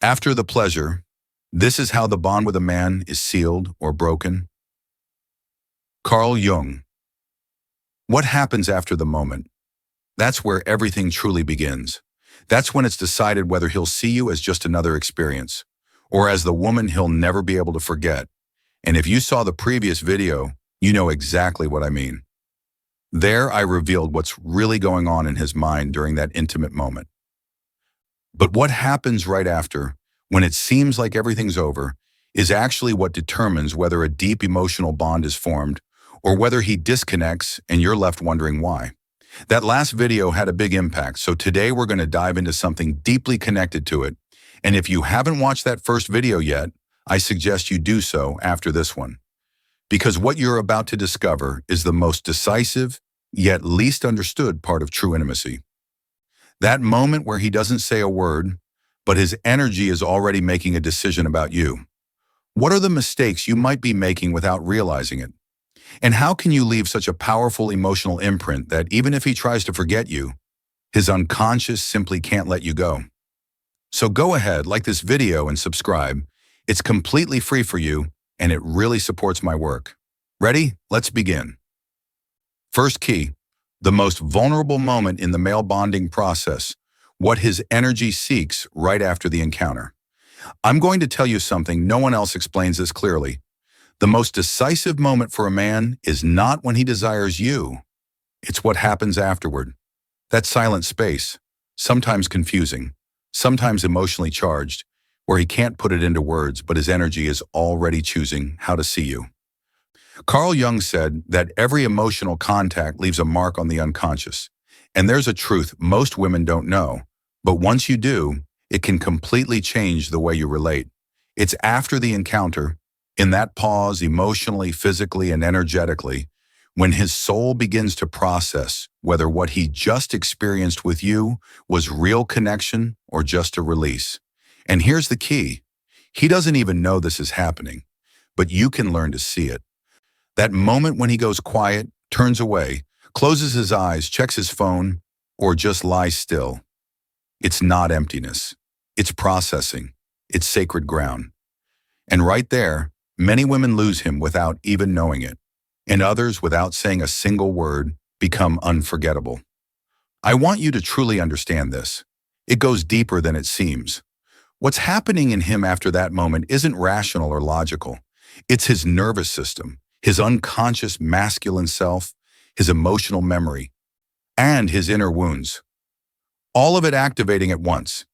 After the pleasure, this is how the bond with a man is sealed or broken. Carl Jung. What happens after the moment? That's where everything truly begins. That's when it's decided whether he'll see you as just another experience, or as the woman he'll never be able to forget. And if you saw the previous video, you know exactly what I mean. There I revealed what's really going on in his mind during that intimate moment. But what happens right after, when it seems like everything's over, is actually what determines whether a deep emotional bond is formed or whether he disconnects and you're left wondering why. That last video had a big impact, so today we're going to dive into something deeply connected to it. And if you haven't watched that first video yet, I suggest you do so after this one. Because what you're about to discover is the most decisive, yet least understood part of true intimacy. That moment where he doesn't say a word, but his energy is already making a decision about you. What are the mistakes you might be making without realizing it? And how can you leave such a powerful emotional imprint that even if he tries to forget you, his unconscious simply can't let you go? So go ahead, like this video and subscribe. It's completely free for you, and it really supports my work. Ready? Let's begin. First key, the most vulnerable moment in the male bonding process, what his energy seeks right after the encounter. I'm going to tell you something no one else explains this clearly. The most decisive moment for a man is not when he desires you. It's what happens afterward. That silent space, sometimes confusing, sometimes emotionally charged, where he can't put it into words, but his energy is already choosing how to see you. Carl Jung said that every emotional contact leaves a mark on the unconscious. And there's a truth most women don't know, but once you do, it can completely change the way you relate. It's after the encounter, in that pause emotionally, physically, and energetically, when his soul begins to process whether what he just experienced with you was real connection or just a release. And here's the key. He doesn't even know this is happening, but you can learn to see it. That moment when he goes quiet, turns away, closes his eyes, checks his phone, or just lies still. It's not emptiness. It's processing. It's sacred ground. And right there, many women lose him without even knowing it, and others, without saying a single word, become unforgettable. I want you to truly understand this. It goes deeper than it seems. What's happening in him after that moment isn't rational or logical. It's his nervous system, his unconscious masculine self, his emotional memory, and his inner wounds. All of it activating at once.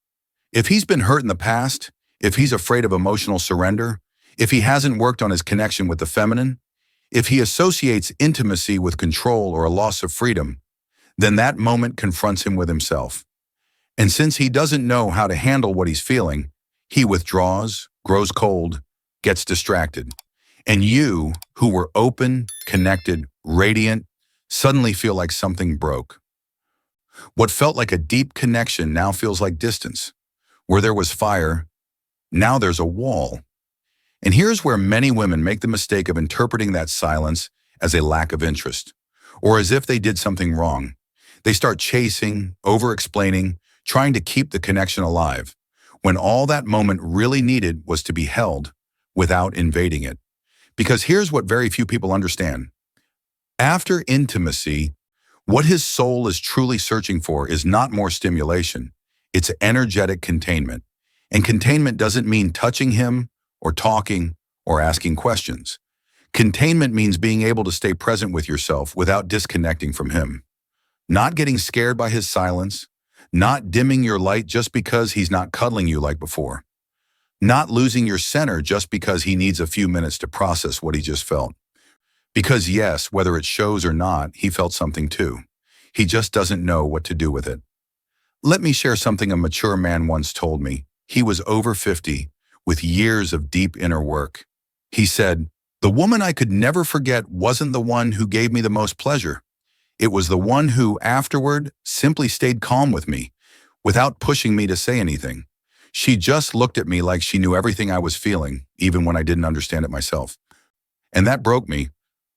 If he's been hurt in the past, if he's afraid of emotional surrender, if he hasn't worked on his connection with the feminine, if he associates intimacy with control or a loss of freedom, then that moment confronts him with himself. And since he doesn't know how to handle what he's feeling, he withdraws, grows cold, gets distracted. And you, who were open, connected, radiant, suddenly feel like something broke. What felt like a deep connection now feels like distance. Where there was fire, now there's a wall. And here's where many women make the mistake of interpreting that silence as a lack of interest, or as if they did something wrong. They start chasing, over-explaining, trying to keep the connection alive, when all that moment really needed was to be held without invading it. Because here's what very few people understand. After intimacy, what his soul is truly searching for is not more stimulation. It's energetic containment. And containment doesn't mean touching him or talking or asking questions. Containment means being able to stay present with yourself without disconnecting from him. Not getting scared by his silence, not dimming your light just because he's not cuddling you like before. Not losing your center just because he needs a few minutes to process what he just felt. Because yes, whether it shows or not, he felt something too. He just doesn't know what to do with it. Let me share something a mature man once told me. He was over 50, with years of deep inner work. He said, "The woman I could never forget wasn't the one who gave me the most pleasure. It was the one who, afterward, simply stayed calm with me, without pushing me to say anything. She just looked at me like she knew everything I was feeling, even when I didn't understand it myself. And that broke me,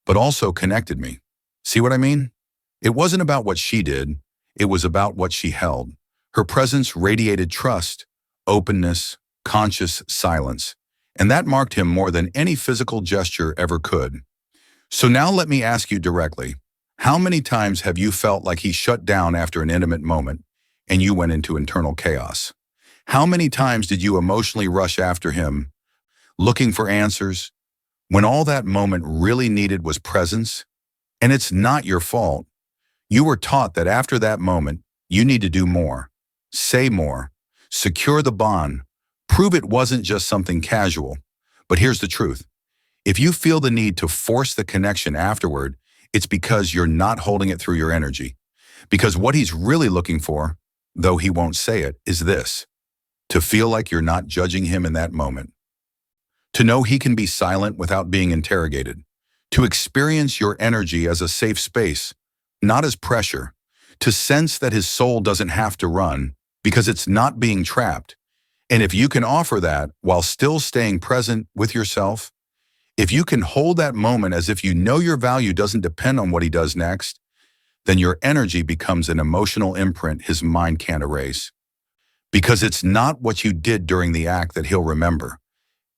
but also connected me. See what I mean? It wasn't about what she did, it was about what she held. Her presence radiated trust, openness, conscious silence. And that marked him more than any physical gesture ever could. So now let me ask you directly, how many times have you felt like he shut down after an intimate moment and you went into internal chaos? How many times did you emotionally rush after him, looking for answers, when all that moment really needed was presence? And it's not your fault. You were taught that after that moment, you need to do more, say more, secure the bond, prove it wasn't just something casual. But here's the truth. If you feel the need to force the connection afterward, it's because you're not holding it through your energy. Because what he's really looking for, though he won't say it, is this: to feel like you're not judging him in that moment. To know he can be silent without being interrogated. To experience your energy as a safe space, not as pressure. To sense that his soul doesn't have to run because it's not being trapped. And if you can offer that while still staying present with yourself, if you can hold that moment as if you know your value doesn't depend on what he does next, then your energy becomes an emotional imprint his mind can't erase. Because it's not what you did during the act that he'll remember.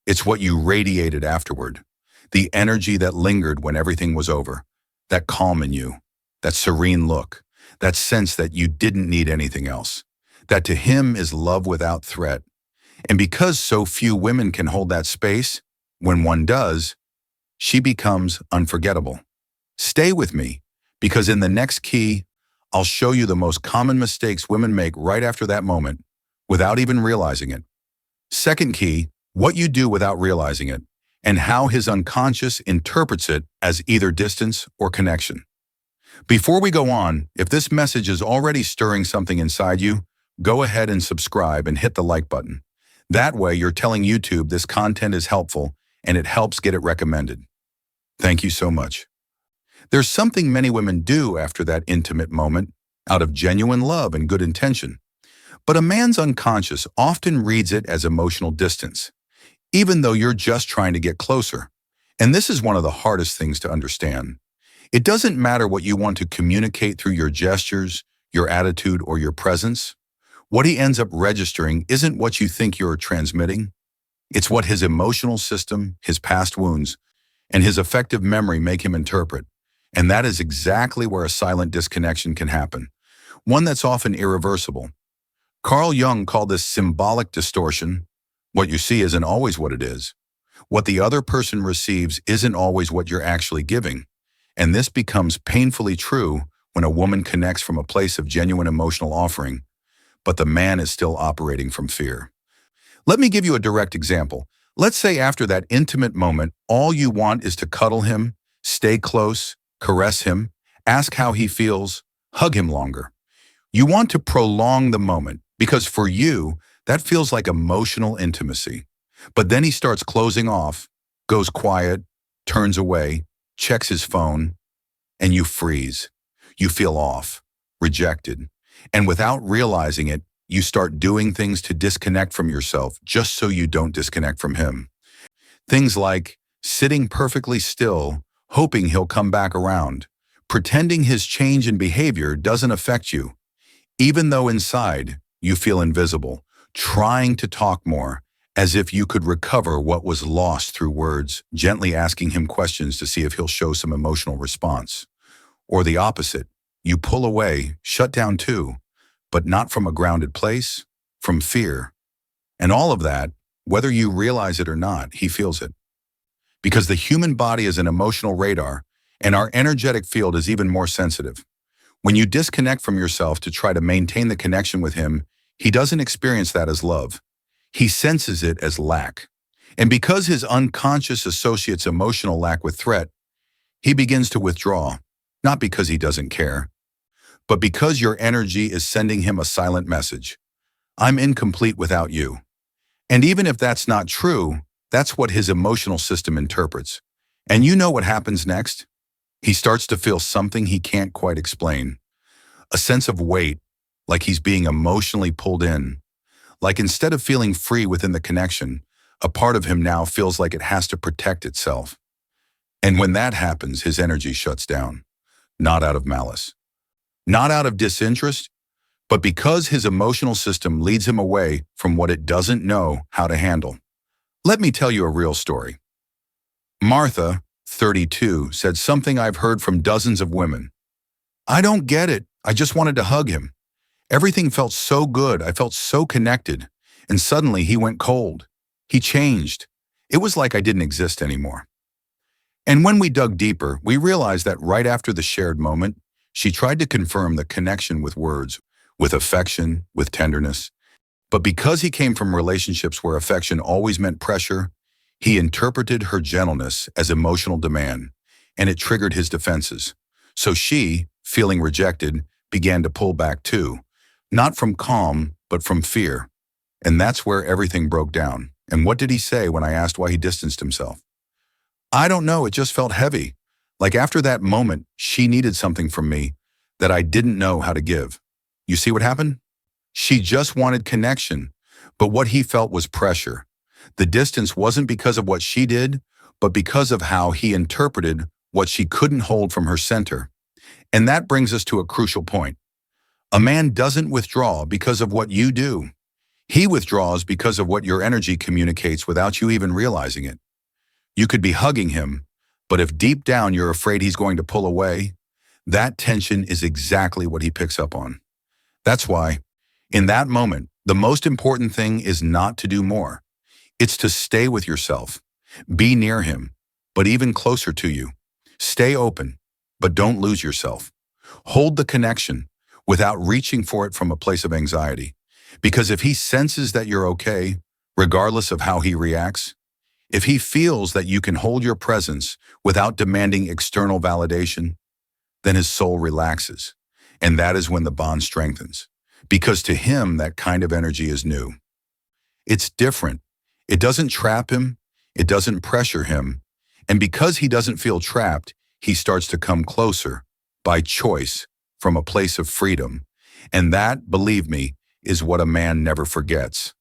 It's what you radiated afterward. The energy that lingered when everything was over. That calm in you. That serene look. That sense that you didn't need anything else. That to him is love without threat. And because so few women can hold that space, when one does, she becomes unforgettable. Stay with me, because in the next key, I'll show you the most common mistakes women make right after that moment, without even realizing it. Second key, what you do without realizing it, and how his unconscious interprets it as either distance or connection. Before we go on, if this message is already stirring something inside you, go ahead and subscribe and hit the like button. That way you're telling YouTube this content is helpful and it helps get it recommended. Thank you so much. There's something many women do after that intimate moment, out of genuine love and good intention. But a man's unconscious often reads it as emotional distance, even though you're just trying to get closer. And this is one of the hardest things to understand. It doesn't matter what you want to communicate through your gestures, your attitude, or your presence. What he ends up registering isn't what you think you're transmitting. It's what his emotional system, his past wounds, and his effective memory make him interpret. And that is exactly where a silent disconnection can happen, one that's often irreversible. Carl Jung called this symbolic distortion. What you see isn't always what it is. What the other person receives isn't always what you're actually giving. And this becomes painfully true when a woman connects from a place of genuine emotional offering, but the man is still operating from fear. Let me give you a direct example. Let's say after that intimate moment, all you want is to cuddle him, stay close, caress him, ask how he feels, hug him longer. You want to prolong the moment because for you, that feels like emotional intimacy. But then he starts closing off, goes quiet, turns away, checks his phone, and you freeze. You feel off, rejected. And without realizing it, you start doing things to disconnect from yourself just so you don't disconnect from him. Things like sitting perfectly still, hoping he'll come back around, pretending his change in behavior doesn't affect you, even though inside you feel invisible, trying to talk more, as if you could recover what was lost through words, gently asking him questions to see if he'll show some emotional response. Or the opposite, you pull away, shut down too, but not from a grounded place, from fear. And all of that, whether you realize it or not, he feels it. Because the human body is an emotional radar, and our energetic field is even more sensitive. When you disconnect from yourself to try to maintain the connection with him, he doesn't experience that as love. He senses it as lack. And because his unconscious associates emotional lack with threat, he begins to withdraw, not because he doesn't care, but because your energy is sending him a silent message. I'm incomplete without you. And even if that's not true, that's what his emotional system interprets. And you know what happens next? He starts to feel something he can't quite explain. A sense of weight, like he's being emotionally pulled in. Like instead of feeling free within the connection, a part of him now feels like it has to protect itself. And when that happens, his energy shuts down. Not out of malice. Not out of disinterest, but because his emotional system leads him away from what it doesn't know how to handle. Let me tell you a real story. Martha, 32, said something I've heard from dozens of women. "I don't get it. I just wanted to hug him. Everything felt so good. I felt so connected. And suddenly he went cold. He changed. It was like I didn't exist anymore." And when we dug deeper, we realized that right after the shared moment, she tried to confirm the connection with words, with affection, with tenderness. But because he came from relationships where affection always meant pressure, he interpreted her gentleness as emotional demand, and it triggered his defenses. So she, feeling rejected, began to pull back too, not from calm, but from fear. And that's where everything broke down. And what did he say when I asked why he distanced himself? "I don't know, it just felt heavy. Like after that moment, she needed something from me that I didn't know how to give." You see what happened? She just wanted connection, but what he felt was pressure. The distance wasn't because of what she did, but because of how he interpreted what she couldn't hold from her center. And that brings us to a crucial point. A man doesn't withdraw because of what you do. He withdraws because of what your energy communicates without you even realizing it. You could be hugging him, but if deep down you're afraid he's going to pull away, that tension is exactly what he picks up on. That's why, in that moment, the most important thing is not to do more. It's to stay with yourself. Be near him, but even closer to you. Stay open, but don't lose yourself. Hold the connection without reaching for it from a place of anxiety. Because if he senses that you're okay, regardless of how he reacts, if he feels that you can hold your presence without demanding external validation, then his soul relaxes. And that is when the bond strengthens. Because to him, that kind of energy is new. It's different. It doesn't trap him. It doesn't pressure him. And because he doesn't feel trapped, he starts to come closer by choice from a place of freedom. And that, believe me, is what a man never forgets.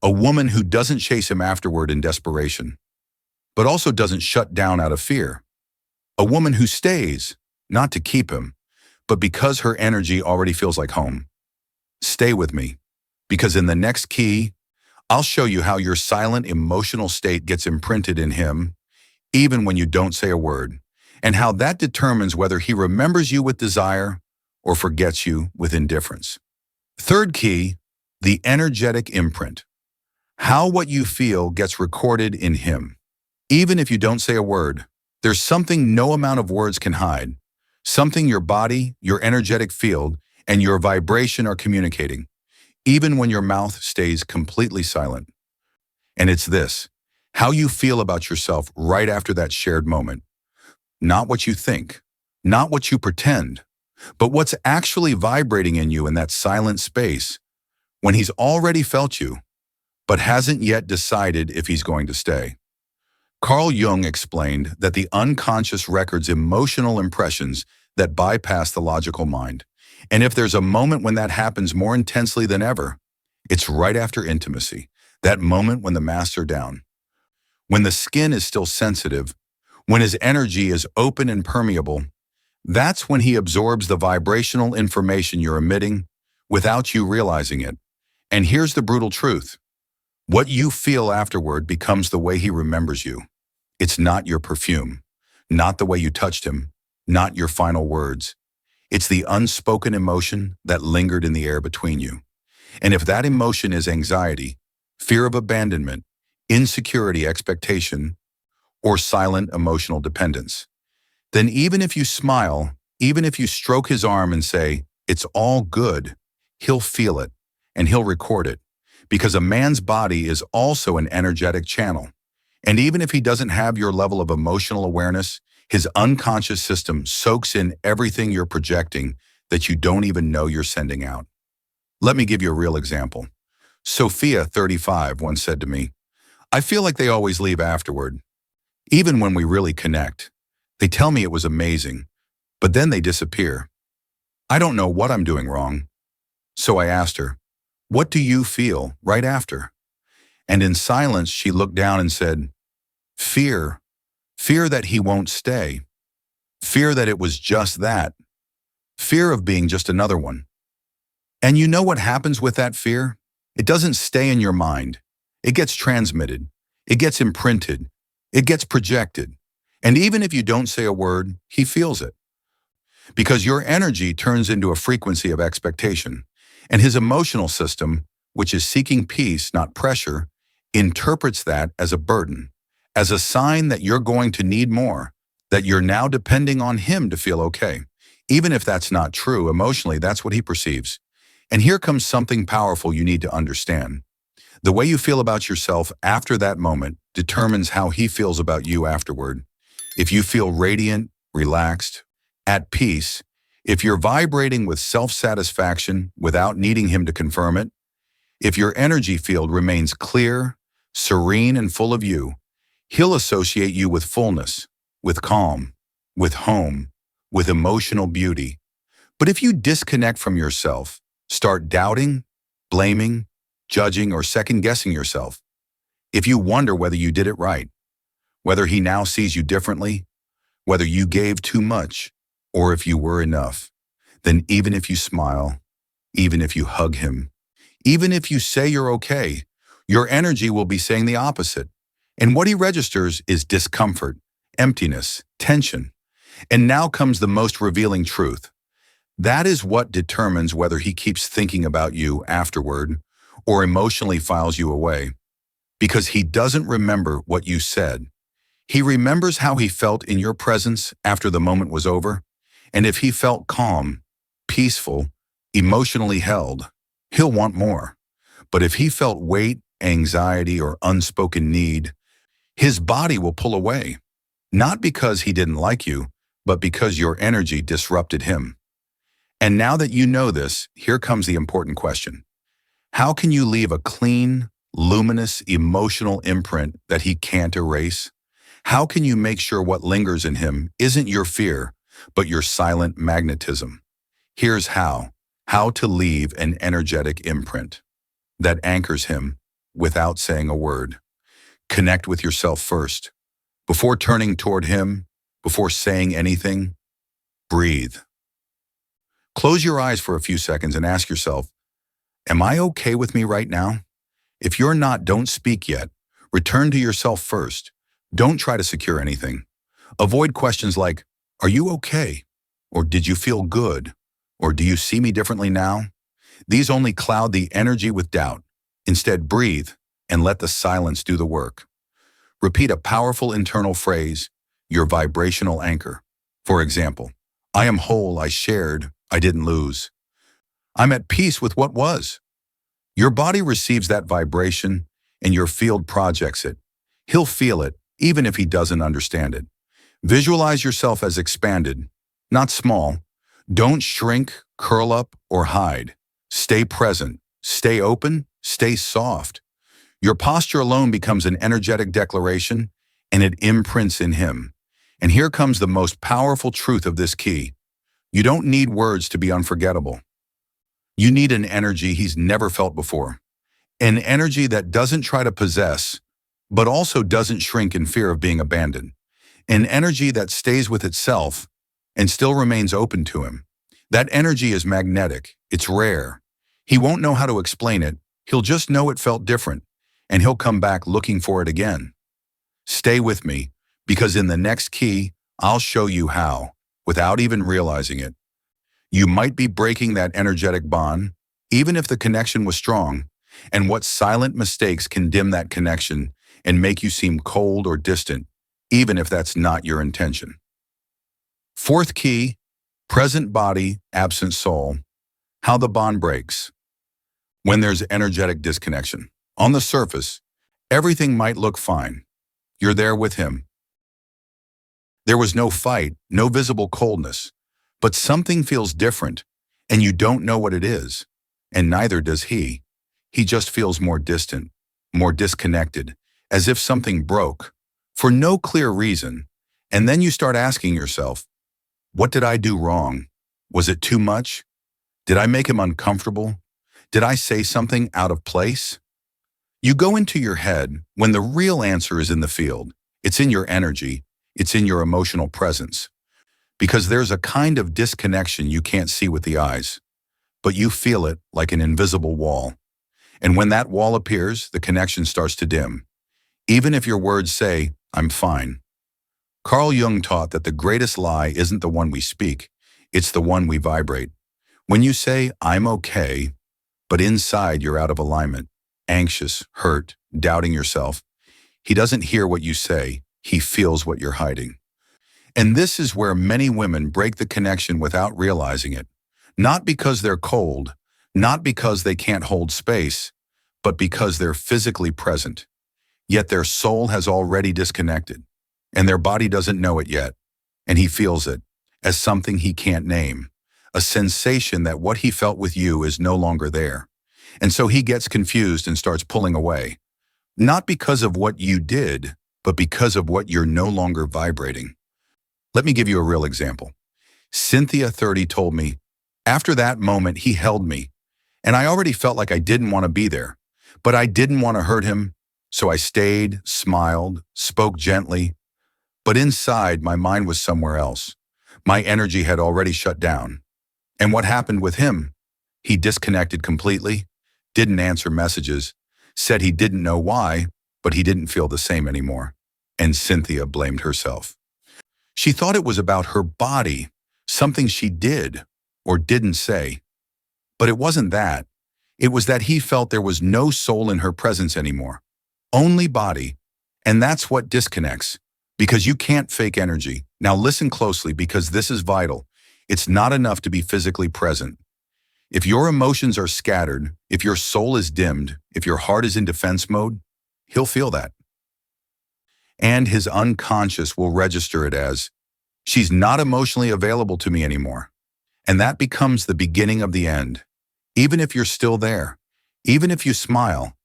A woman who doesn't chase him afterward in desperation, but also doesn't shut down out of fear. A woman who stays, not to keep him, but because her energy already feels like home. Stay with me, because in the next key, I'll show you how your silent emotional state gets imprinted in him, even when you don't say a word, and how that determines whether he remembers you with desire or forgets you with indifference. Third key, the energetic imprint. How what you feel gets recorded in him. Even if you don't say a word, there's something no amount of words can hide. Something your body, your energetic field, and your vibration are communicating, even when your mouth stays completely silent. And it's this, how you feel about yourself right after that shared moment. Not what you think, not what you pretend, but what's actually vibrating in you in that silent space when he's already felt you, but hasn't yet decided if he's going to stay. Carl Jung explained that the unconscious records emotional impressions that bypass the logical mind. And if there's a moment when that happens more intensely than ever, it's right after intimacy, that moment when the masks are down, when the skin is still sensitive, when his energy is open and permeable. That's when he absorbs the vibrational information you're emitting without you realizing it. And here's the brutal truth. What you feel afterward becomes the way he remembers you. It's not your perfume, not the way you touched him, not your final words. It's the unspoken emotion that lingered in the air between you. And if that emotion is anxiety, fear of abandonment, insecurity, expectation, or silent emotional dependence, then even if you smile, even if you stroke his arm and say, "It's all good," he'll feel it and he'll record it. Because a man's body is also an energetic channel. And even if he doesn't have your level of emotional awareness, his unconscious system soaks in everything you're projecting that you don't even know you're sending out. Let me give you a real example. Sophia, 35, once said to me, "I feel like they always leave afterward. Even when we really connect. They tell me it was amazing, but then they disappear. I don't know what I'm doing wrong." So I asked her, "What do you feel right after?" And in silence, she looked down and said, "Fear. Fear that he won't stay. Fear that it was just that. Fear of being just another one." And you know what happens with that fear? It doesn't stay in your mind. It gets transmitted. It gets imprinted. It gets projected. And even if you don't say a word, he feels it. Because your energy turns into a frequency of expectation. And his emotional system, which is seeking peace, not pressure, interprets that as a burden, as a sign that you're going to need more, that you're now depending on him to feel okay. Even if that's not true, emotionally, that's what he perceives. And here comes something powerful you need to understand. The way you feel about yourself after that moment determines how he feels about you afterward. If you feel radiant, relaxed, at peace, if you're vibrating with self-satisfaction without needing him to confirm it, if your energy field remains clear, serene, and full of you, he'll associate you with fullness, with calm, with home, with emotional beauty. But if you disconnect from yourself, start doubting, blaming, judging, or second-guessing yourself, if you wonder whether you did it right, whether he now sees you differently, whether you gave too much, or if you were enough, then even if you smile, even if you hug him, even if you say you're okay, your energy will be saying the opposite. And what he registers is discomfort, emptiness, tension. And now comes the most revealing truth. That is what determines whether he keeps thinking about you afterward or emotionally files you away. Because he doesn't remember what you said. He remembers how he felt in your presence after the moment was over. And if he felt calm, peaceful, emotionally held, he'll want more. But if he felt weight, anxiety, or unspoken need, his body will pull away. Not because he didn't like you, but because your energy disrupted him. And now that you know this, here comes the important question. How can you leave a clean, luminous, emotional imprint that he can't erase? How can you make sure what lingers in him isn't your fear, but your silent magnetism? Here's how. How to leave an energetic imprint that anchors him without saying a word. Connect with yourself first. Before turning toward him, before saying anything, breathe. Close your eyes for a few seconds and ask yourself, am I okay with me right now? If you're not, don't speak yet. Return to yourself first. Don't try to secure anything. Avoid questions like, are you okay? Or did you feel good? Or do you see me differently now? These only cloud the energy with doubt. Instead, breathe and let the silence do the work. Repeat a powerful internal phrase, your vibrational anchor. For example, I am whole, I shared, I didn't lose. I'm at peace with what was. Your body receives that vibration and your field projects it. He'll feel it, even if he doesn't understand it. Visualize yourself as expanded, not small. Don't shrink, curl up, or hide. Stay present, stay open, stay soft. Your posture alone becomes an energetic declaration, and it imprints in him. And here comes the most powerful truth of this key. You don't need words to be unforgettable. You need an energy he's never felt before. An energy that doesn't try to possess, but also doesn't shrink in fear of being abandoned. An energy that stays with itself and still remains open to him. That energy is magnetic. It's rare. He won't know how to explain it. He'll just know it felt different, and he'll come back looking for it again. Stay with me, because in the next key, I'll show you how, without even realizing it. You might be breaking that energetic bond, even if the connection was strong, and what silent mistakes can dim that connection and make you seem cold or distant, even if that's not your intention. Fourth key, present body, absent soul. How the bond breaks. When there's energetic disconnection. On the surface, everything might look fine. You're there with him. There was no fight, no visible coldness, but something feels different, and you don't know what it is, and neither does he. He just feels more distant, more disconnected, as if something broke, for no clear reason. And then you start asking yourself, what did I do wrong? Was it too much? Did I make him uncomfortable? Did I say something out of place? You go into your head when the real answer is in the field. It's in your energy. It's in your emotional presence. Because there's a kind of disconnection you can't see with the eyes, but you feel it like an invisible wall. And when that wall appears, the connection starts to dim, even if your words say, "I'm fine." Carl Jung taught that the greatest lie isn't the one we speak, it's the one we vibrate. When you say, "I'm okay," but inside you're out of alignment, anxious, hurt, doubting yourself, he doesn't hear what you say, he feels what you're hiding. And this is where many women break the connection without realizing it. Not because they're cold, not because they can't hold space, but because they're physically present. Yet their soul has already disconnected, and their body doesn't know it yet, and he feels it as something he can't name, a sensation that what he felt with you is no longer there. And so he gets confused and starts pulling away, not because of what you did, but because of what you're no longer vibrating. Let me give you a real example. Cynthia, 30, told me, after that moment, he held me, and I already felt like I didn't want to be there, but I didn't want to hurt him, so I stayed, smiled, spoke gently, but inside my mind was somewhere else. My energy had already shut down. And what happened with him? He disconnected completely, didn't answer messages, said he didn't know why, but he didn't feel the same anymore. And Cynthia blamed herself. She thought it was about her body, something she did or didn't say. But it wasn't that. It was that he felt there was no soul in her presence anymore, only body. And that's what disconnects, because you can't fake energy. Now listen closely, because this is vital. It's not enough to be physically present. If your emotions are scattered, if your soul is dimmed, if your heart is in defense mode, he'll feel that. And his unconscious will register it as, "She's not emotionally available to me anymore." And that becomes the beginning of the end. Even if you're still there, even if you smile,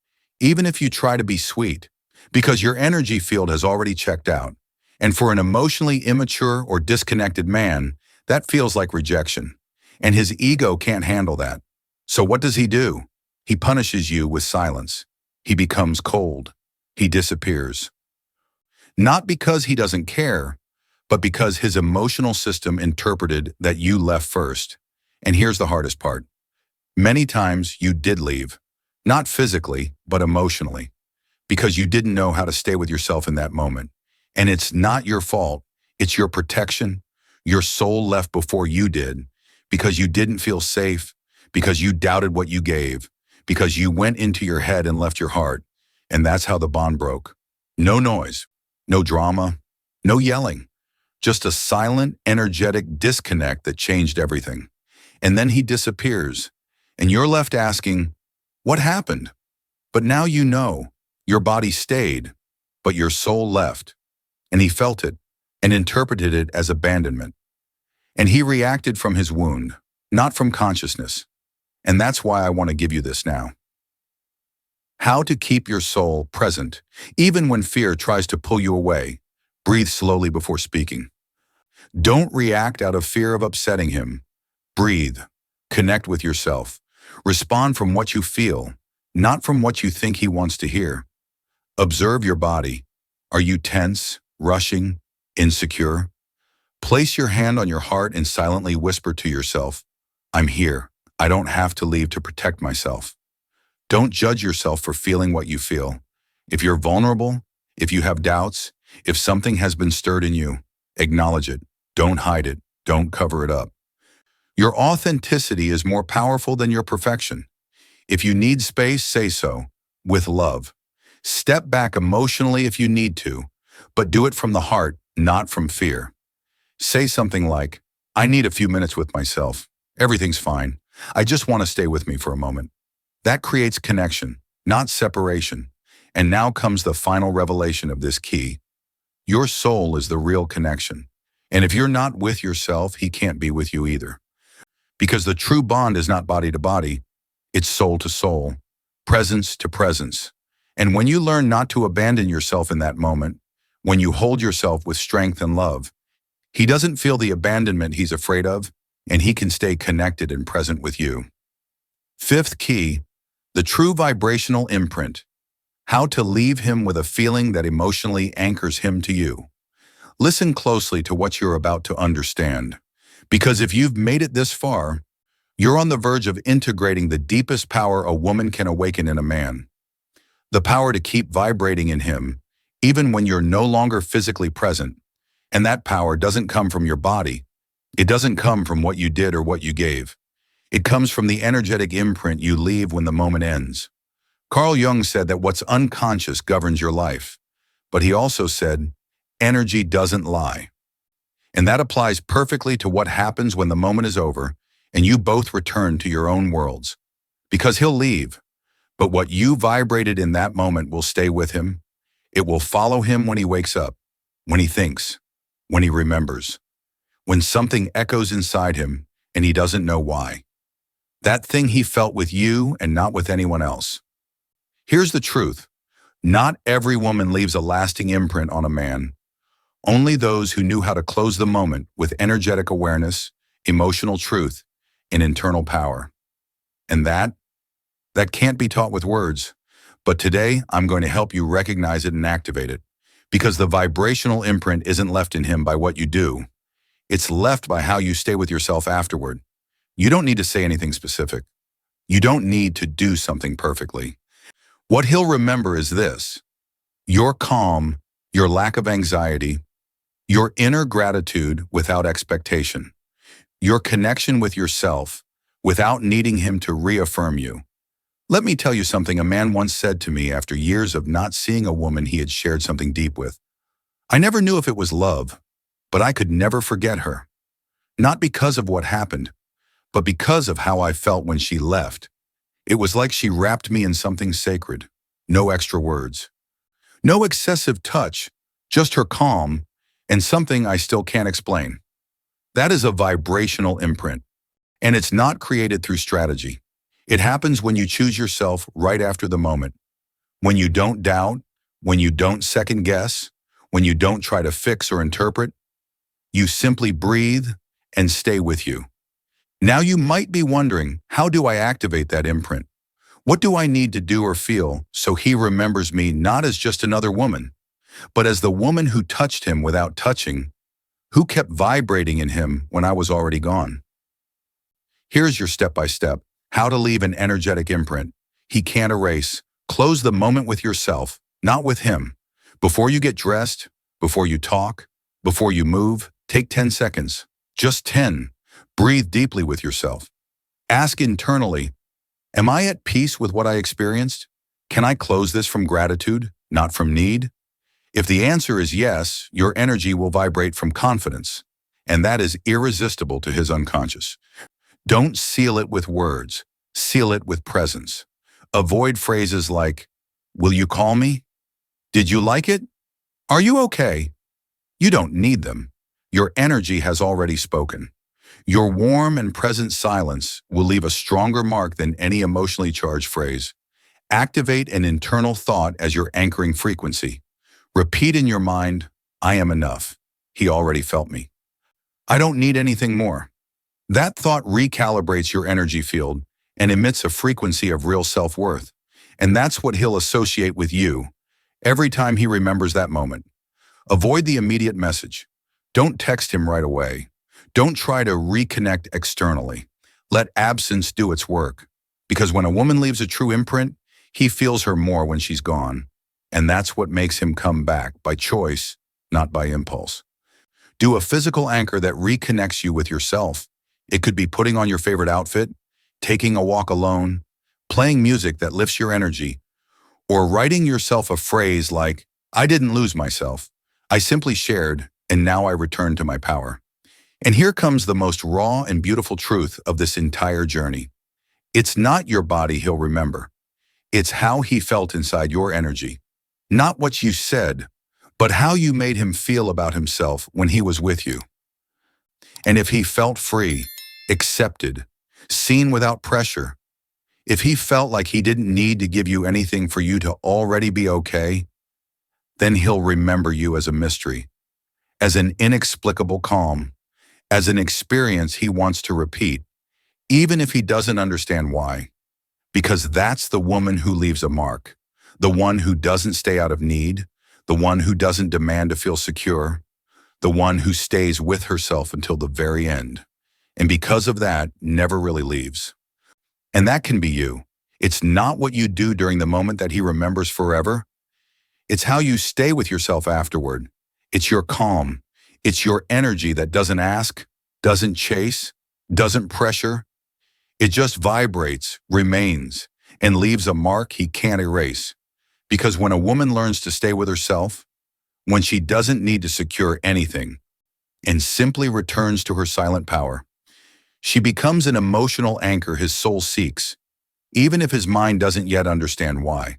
even if you try to be sweet, because your energy field has already checked out. And for an emotionally immature or disconnected man, that feels like rejection. And his ego can't handle that. So what does he do? He punishes you with silence. He becomes cold. He disappears. Not because he doesn't care, but because his emotional system interpreted that you left first. And here's the hardest part. Many times you did leave, not physically, but emotionally, because you didn't know how to stay with yourself in that moment. And it's not your fault. It's your protection. Your soul left before you did, because you didn't feel safe, because you doubted what you gave, because you went into your head and left your heart. And that's how the bond broke. No noise, no drama, no yelling. Just a silent, energetic disconnect that changed everything. And then he disappears, and you're left asking, what happened? But now you know, your body stayed, but your soul left. And he felt it and interpreted it as abandonment. And he reacted from his wound, not from consciousness. And that's why I want to give you this now. How to keep your soul present, even when fear tries to pull you away. Breathe slowly before speaking. Don't react out of fear of upsetting him. Breathe. Connect with yourself. Respond from what you feel, not from what you think he wants to hear. Observe your body. Are you tense, rushing, insecure? Place your hand on your heart and silently whisper to yourself, "I'm here. I don't have to leave to protect myself." Don't judge yourself for feeling what you feel. If you're vulnerable, if you have doubts, if something has been stirred in you, acknowledge it. Don't hide it. Don't cover it up. Your authenticity is more powerful than your perfection. If you need space, say so, with love. Step back emotionally if you need to, but do it from the heart, not from fear. Say something like, "I need a few minutes with myself. Everything's fine. I just want to stay with me for a moment." That creates connection, not separation. And now comes the final revelation of this key. Your soul is the real connection. And if you're not with yourself, he can't be with you either. Because the true bond is not body to body, it's soul to soul, presence to presence. And when you learn not to abandon yourself in that moment, when you hold yourself with strength and love, he doesn't feel the abandonment he's afraid of, and he can stay connected and present with you. Fifth key, the true vibrational imprint. How to leave him with a feeling that emotionally anchors him to you. Listen closely to what you're about to understand, because if you've made it this far, You're on the verge of integrating the deepest power a woman can awaken in a man. The power to keep vibrating in him, even when you're no longer physically present. And that power doesn't come from your body. It doesn't come from what you did or what you gave. It comes from the energetic imprint you leave when the moment ends. Carl Jung said that what's unconscious governs your life. But he also said, energy doesn't lie. And that applies perfectly to what happens when the moment is over and you both return to your own worlds. Because he'll leave, but what you vibrated in that moment will stay with him. It will follow him when he wakes up, when he thinks, when he remembers, when something echoes inside him and he doesn't know why. That thing he felt with you and not with anyone else. Here's the truth. Not every woman leaves a lasting imprint on a man. Only those who knew how to close the moment with energetic awareness, emotional truth, and internal power. And that can't be taught with words. But today, I'm going to help you recognize it and activate it. Because the vibrational imprint isn't left in him by what you do. It's left by how you stay with yourself afterward. You don't need to say anything specific. You don't need to do something perfectly. What he'll remember is this: your calm, your lack of anxiety, your inner gratitude without expectation, your connection with yourself without needing him to reaffirm you. Let me tell you something a man once said to me after years of not seeing a woman he had shared something deep with. I never knew if it was love, but I could never forget her. Not because of what happened, but because of how I felt when she left. It was like she wrapped me in something sacred. No extra words. No excessive touch, just her calm, and something I still can't explain. That is a vibrational imprint, and it's not created through strategy. It happens when you choose yourself right after the moment. When you don't doubt, when you don't second guess, when you don't try to fix or interpret, you simply breathe and stay with you. Now you might be wondering, how do I activate that imprint? What do I need to do or feel so he remembers me not as just another woman, but as the woman who touched him without touching, who kept vibrating in him when I was already gone? Here's your step-by-step, how to leave an energetic imprint he can't erase. Close the moment with yourself, not with him. Before you get dressed, before you talk, before you move, take 10 seconds. Just 10. Breathe deeply with yourself. Ask internally, am I at peace with what I experienced? Can I close this from gratitude, not from need? If the answer is yes, your energy will vibrate from confidence, and that is irresistible to his unconscious. Don't seal it with words. Seal it with presence. Avoid phrases like, will you call me? Did you like it? Are you okay? You don't need them. Your energy has already spoken. Your warm and present silence will leave a stronger mark than any emotionally charged phrase. Activate an internal thought as your anchoring frequency. Repeat in your mind, I am enough. He already felt me. I don't need anything more. That thought recalibrates your energy field and emits a frequency of real self-worth. And that's what he'll associate with you every time he remembers that moment. Avoid the immediate message. Don't text him right away. Don't try to reconnect externally. Let absence do its work. Because when a woman leaves a true imprint, he feels her more when she's gone. And that's what makes him come back, by choice, not by impulse. Do a physical anchor that reconnects you with yourself. It could be putting on your favorite outfit, taking a walk alone, playing music that lifts your energy, or writing yourself a phrase like, I didn't lose myself. I simply shared, and now I return to my power. And here comes the most raw and beautiful truth of this entire journey. It's not your body he'll remember. It's how he felt inside your energy. Not what you said, but how you made him feel about himself when he was with you. And if he felt free, accepted, seen without pressure, if he felt like he didn't need to give you anything for you to already be okay, then he'll remember you as a mystery, as an inexplicable calm, as an experience he wants to repeat, even if he doesn't understand why. Because that's the woman who leaves a mark, the one who doesn't stay out of need, the one who doesn't demand to feel secure, the one who stays with herself until the very end. and because of that, never really leaves. And that can be you. It's not what you do during the moment that he remembers forever. It's how you stay with yourself afterward. It's your calm. It's your energy that doesn't ask, doesn't chase, doesn't pressure. It just vibrates, remains, and leaves a mark he can't erase. Because when a woman learns to stay with herself, when she doesn't need to secure anything, and simply returns to her silent power, she becomes an emotional anchor his soul seeks, even if his mind doesn't yet understand why.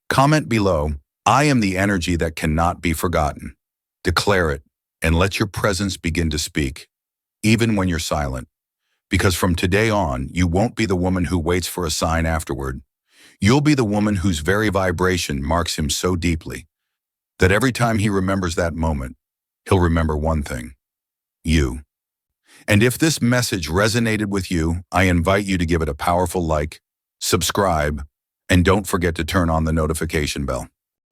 Comment below, I am the energy that cannot be forgotten. Declare it, and let your presence begin to speak, even when you're silent. Because from today on, you won't be the woman who waits for a sign afterward. You'll be the woman whose very vibration marks him so deeply that every time he remembers that moment, he'll remember one thing: you. And if this message resonated with you, I invite you to give it a powerful like, subscribe, and don't forget to turn on the notification bell.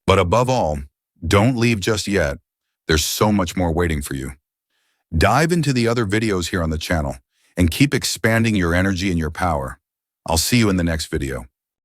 But above all, don't leave just yet. There's so much more waiting for you. Dive into the other videos here on the channel and keep expanding your energy and your power. I'll see you in the next video.